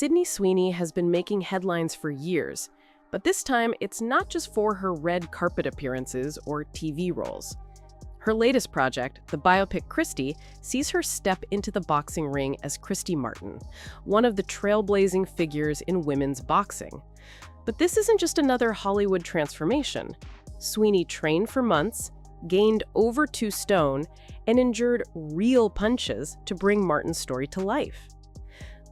Sydney Sweeney has been making headlines for years, but this time it's not just for her red carpet appearances or TV roles. Her latest project, the biopic Christy, sees her step into the boxing ring as Christy Martin, one of the trailblazing figures in women's boxing. But this isn't just another Hollywood transformation. Sweeney trained for months, gained over 2 stone, and endured real punches to bring Martin's story to life.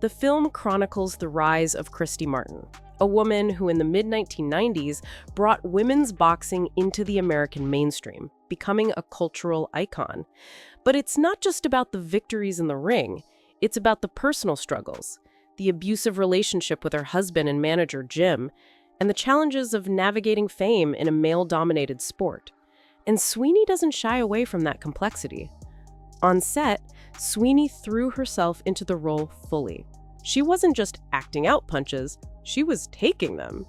The film chronicles the rise of Christy Martin, a woman who in the mid-1990s brought women's boxing into the American mainstream, becoming a cultural icon. But it's not just about the victories in the ring, it's about the personal struggles, the abusive relationship with her husband and manager Jim, and the challenges of navigating fame in a male-dominated sport. And Sweeney doesn't shy away from that complexity. On set, Sweeney threw herself into the role fully. She wasn't just acting out punches, she was taking them.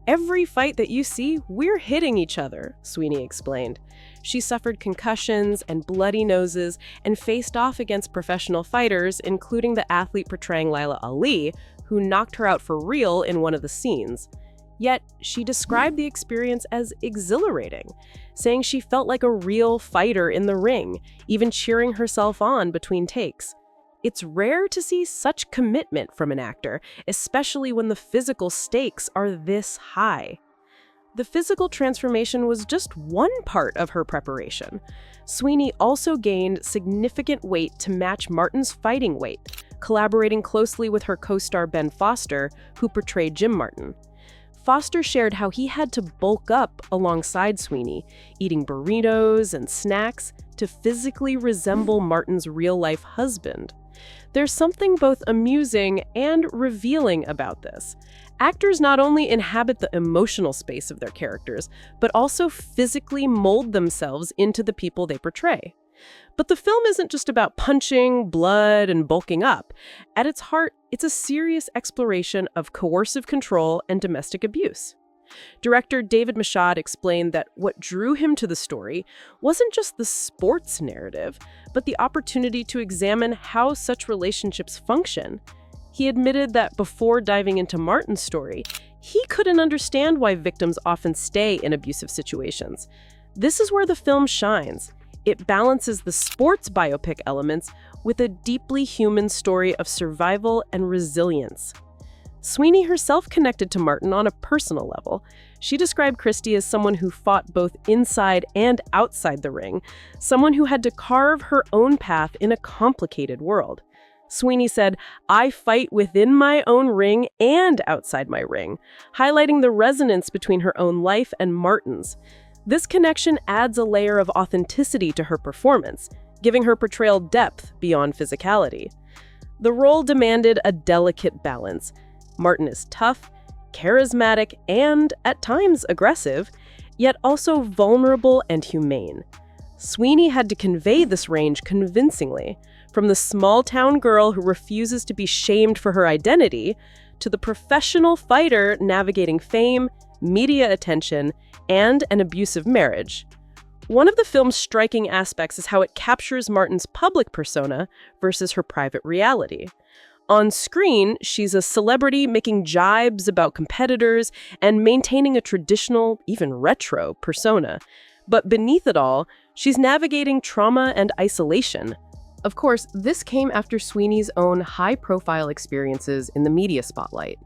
"Every fight that you see, we're hitting each other," Sweeney explained. She suffered concussions and bloody noses and faced off against professional fighters, including the athlete portraying Laila Ali, who knocked her out for real in one of the scenes. Yet, she described the experience as exhilarating, saying she felt like a real fighter in the ring, even cheering herself on between takes. It's rare to see such commitment from an actor, especially when the physical stakes are this high. The physical transformation was just one part of her preparation. Sweeney also gained significant weight to match Martin's fighting weight, collaborating closely with her co-star Ben Foster, who portrayed Jim Martin. Foster shared how he had to bulk up alongside Sweeney, eating burritos and snacks to physically resemble Martin's real-life husband. There's something both amusing and revealing about this. Actors not only inhabit the emotional space of their characters, but also physically mold themselves into the people they portray. But the film isn't just about punching, blood, and bulking up. At its heart, it's a serious exploration of coercive control and domestic abuse. Director David Michaud explained that what drew him to the story wasn't just the sports narrative, but the opportunity to examine how such relationships function. He admitted that before diving into Martin's story, he couldn't understand why victims often stay in abusive situations. This is where the film shines. It balances the sports biopic elements with a deeply human story of survival and resilience. Sweeney herself connected to Martin on a personal level. She described Christy as someone who fought both inside and outside the ring, someone who had to carve her own path in a complicated world. Sweeney said, "I fight within my own ring and outside my ring," highlighting the resonance between her own life and Martin's. This connection adds a layer of authenticity to her performance, giving her portrayal depth beyond physicality. The role demanded a delicate balance. Martin is tough, charismatic, and, at times, aggressive, yet also vulnerable and humane. Sweeney had to convey this range convincingly, from the small-town girl who refuses to be shamed for her identity, to the professional fighter navigating fame, media attention, and an abusive marriage. One of the film's striking aspects is how it captures Martin's public persona versus her private reality. On screen, she's a celebrity making jibes about competitors and maintaining a traditional, even retro, persona. But beneath it all, she's navigating trauma and isolation. Of course, this came after Sweeney's own high-profile experiences in the media spotlight.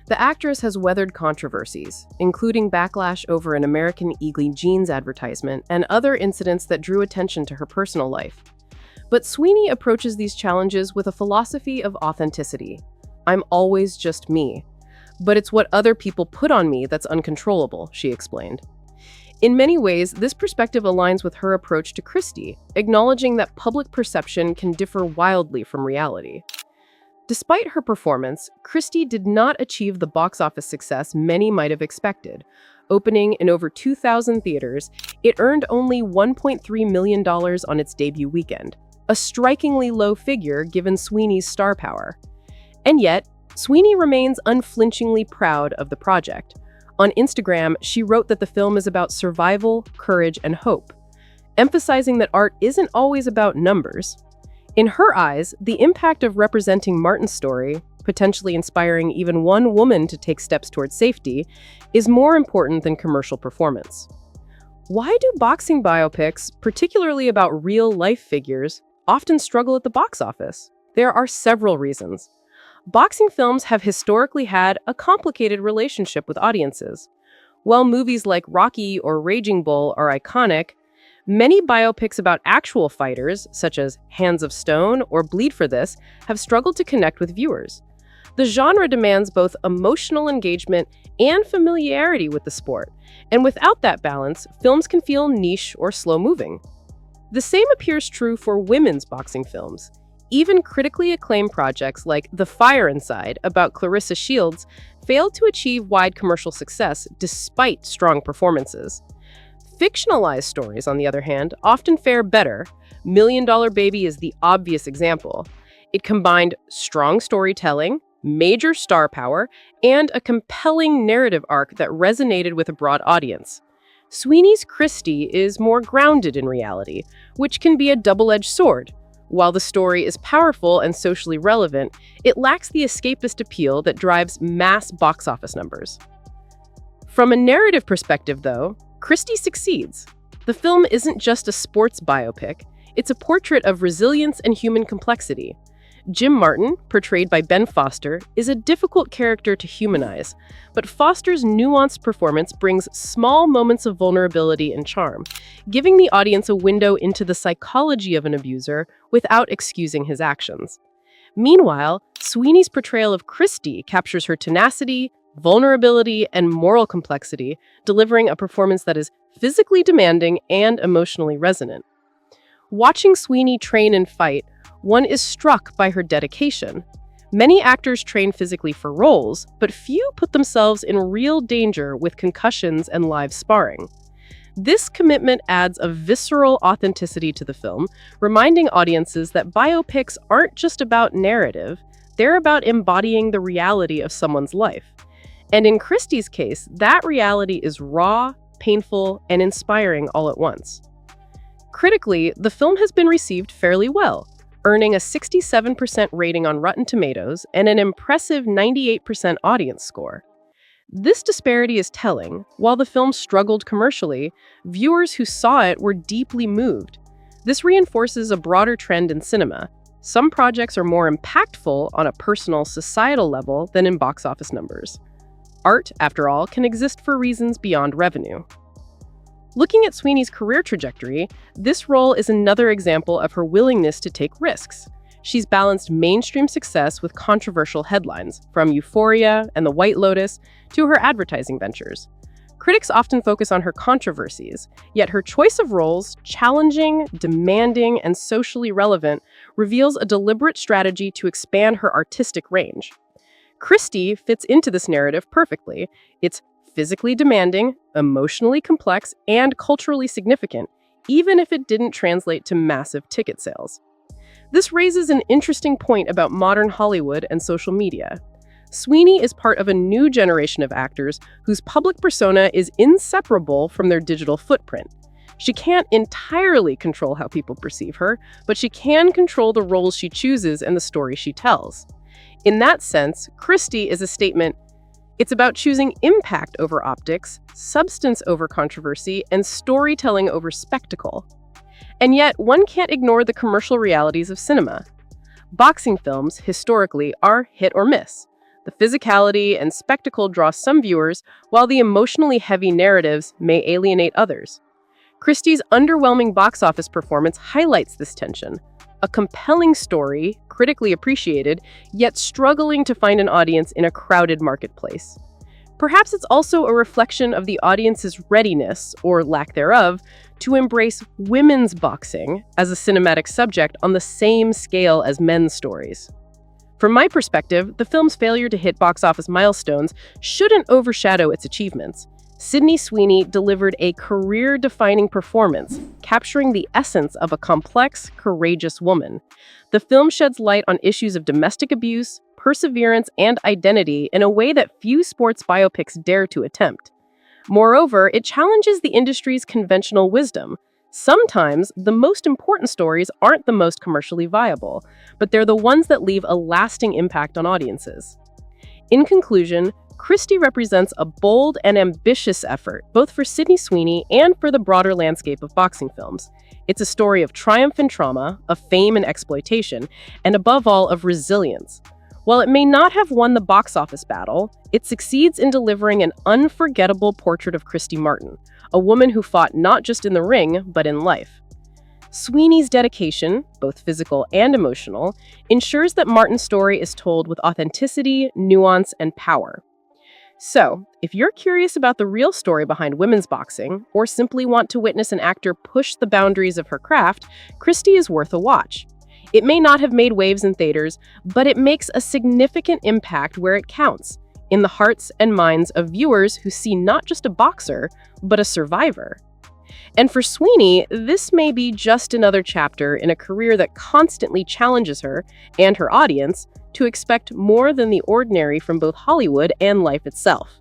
The actress has weathered controversies, including backlash over an American Eagle jeans advertisement and other incidents that drew attention to her personal life. But Sweeney approaches these challenges with a philosophy of authenticity. "I'm always just me. But it's what other people put on me that's uncontrollable," she explained. In many ways, this perspective aligns with her approach to Christy, acknowledging that public perception can differ wildly from reality. Despite her performance, Christy did not achieve the box office success many might have expected. Opening in over 2,000 theaters, it earned only $1.3 million on its debut weekend, a strikingly low figure given Sweeney's star power. And yet, Sweeney remains unflinchingly proud of the project. On Instagram, she wrote that the film is about survival, courage, and hope, emphasizing that art isn't always about numbers. In her eyes, the impact of representing Martin's story, potentially inspiring even one woman to take steps towards safety, is more important than commercial performance. Why do boxing biopics, particularly about real-life figures, often struggle at the box office? There are several reasons. Boxing films have historically had a complicated relationship with audiences. While movies like Rocky or Raging Bull are iconic, many biopics about actual fighters, such as Hands of Stone or Bleed for This, have struggled to connect with viewers. The genre demands both emotional engagement and familiarity with the sport, and without that balance, films can feel niche or slow-moving. The same appears true for women's boxing films. Even critically acclaimed projects like The Fire Inside, about Clarissa Shields, failed to achieve wide commercial success despite strong performances. Fictionalized stories, on the other hand, often fare better. Million Dollar Baby is the obvious example. It combined strong storytelling, major star power, and a compelling narrative arc that resonated with a broad audience. Sweeney's Christy is more grounded in reality, which can be a double-edged sword. While the story is powerful and socially relevant, it lacks the escapist appeal that drives mass box office numbers. From a narrative perspective, though, Christy succeeds. The film isn't just a sports biopic, it's a portrait of resilience and human complexity. Jim Martin, portrayed by Ben Foster, is a difficult character to humanize, but Foster's nuanced performance brings small moments of vulnerability and charm, giving the audience a window into the psychology of an abuser without excusing his actions. Meanwhile, Sweeney's portrayal of Christy captures her tenacity, vulnerability, and moral complexity, delivering a performance that is physically demanding and emotionally resonant. Watching Sweeney train and fight, one is struck by her dedication. Many actors train physically for roles, but few put themselves in real danger with concussions and live sparring. This commitment adds a visceral authenticity to the film, reminding audiences that biopics aren't just about narrative, they're about embodying the reality of someone's life. And in Christy's case, that reality is raw, painful, and inspiring all at once. Critically, the film has been received fairly well, earning a 67% rating on Rotten Tomatoes and an impressive 98% audience score. This disparity is telling. While the film struggled commercially, viewers who saw it were deeply moved. This reinforces a broader trend in cinema. Some projects are more impactful on a personal, societal level than in box office numbers. Art, after all, can exist for reasons beyond revenue. Looking at Sweeney's career trajectory, this role is another example of her willingness to take risks. She's balanced mainstream success with controversial headlines, from Euphoria and The White Lotus to her advertising ventures. Critics often focus on her controversies, yet her choice of roles, challenging, demanding, and socially relevant, reveals a deliberate strategy to expand her artistic range. Christy fits into this narrative perfectly. It's physically demanding, emotionally complex, and culturally significant, even if it didn't translate to massive ticket sales. This raises an interesting point about modern Hollywood and social media. Sweeney is part of a new generation of actors whose public persona is inseparable from their digital footprint. She can't entirely control how people perceive her, but she can control the roles she chooses and the story she tells. In that sense, Christy is a statement. It's about choosing impact over optics, substance over controversy, and storytelling over spectacle. And yet, one can't ignore the commercial realities of cinema. Boxing films, historically, are hit or miss. The physicality and spectacle draw some viewers, while the emotionally heavy narratives may alienate others. Christie's underwhelming box office performance highlights this tension. A compelling story, critically appreciated, yet struggling to find an audience in a crowded marketplace. Perhaps it's also a reflection of the audience's readiness, or lack thereof, to embrace women's boxing as a cinematic subject on the same scale as men's stories. From my perspective, the film's failure to hit box office milestones shouldn't overshadow its achievements. Sydney Sweeney delivered a career-defining performance, capturing the essence of a complex, courageous woman. The film sheds light on issues of domestic abuse, perseverance, and identity in a way that few sports biopics dare to attempt. Moreover, it challenges the industry's conventional wisdom. Sometimes the most important stories aren't the most commercially viable, but they're the ones that leave a lasting impact on audiences. In conclusion, Christy represents a bold and ambitious effort, both for Sydney Sweeney and for the broader landscape of boxing films. It's a story of triumph and trauma, of fame and exploitation, and above all, of resilience. While it may not have won the box office battle, it succeeds in delivering an unforgettable portrait of Christy Martin, a woman who fought not just in the ring, but in life. Sweeney's dedication, both physical and emotional, ensures that Martin's story is told with authenticity, nuance, and power. So, if you're curious about the real story behind women's boxing, or simply want to witness an actor push the boundaries of her craft, Christy is worth a watch. It may not have made waves in theaters, but it makes a significant impact where it counts, in the hearts and minds of viewers who see not just a boxer, but a survivor. And for Sweeney, this may be just another chapter in a career that constantly challenges her and her audience to expect more than the ordinary from both Hollywood and life itself.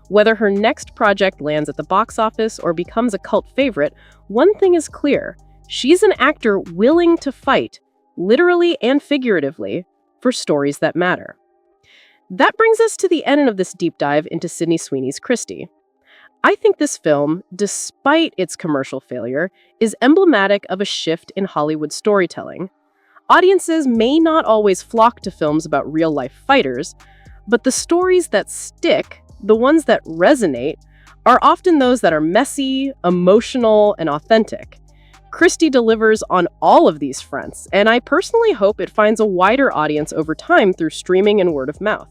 Whether her next project lands at the box office or becomes a cult favorite, one thing is clear: she's an actor willing to fight, literally and figuratively, for stories that matter. That brings us to the end of this deep dive into Sydney Sweeney's Christy. I think this film, despite its commercial failure, is emblematic of a shift in Hollywood storytelling. Audiences may not always flock to films about real-life fighters, but the stories that stick, the ones that resonate, are often those that are messy, emotional, and authentic. Christy delivers on all of these fronts, and I personally hope it finds a wider audience over time through streaming and word of mouth.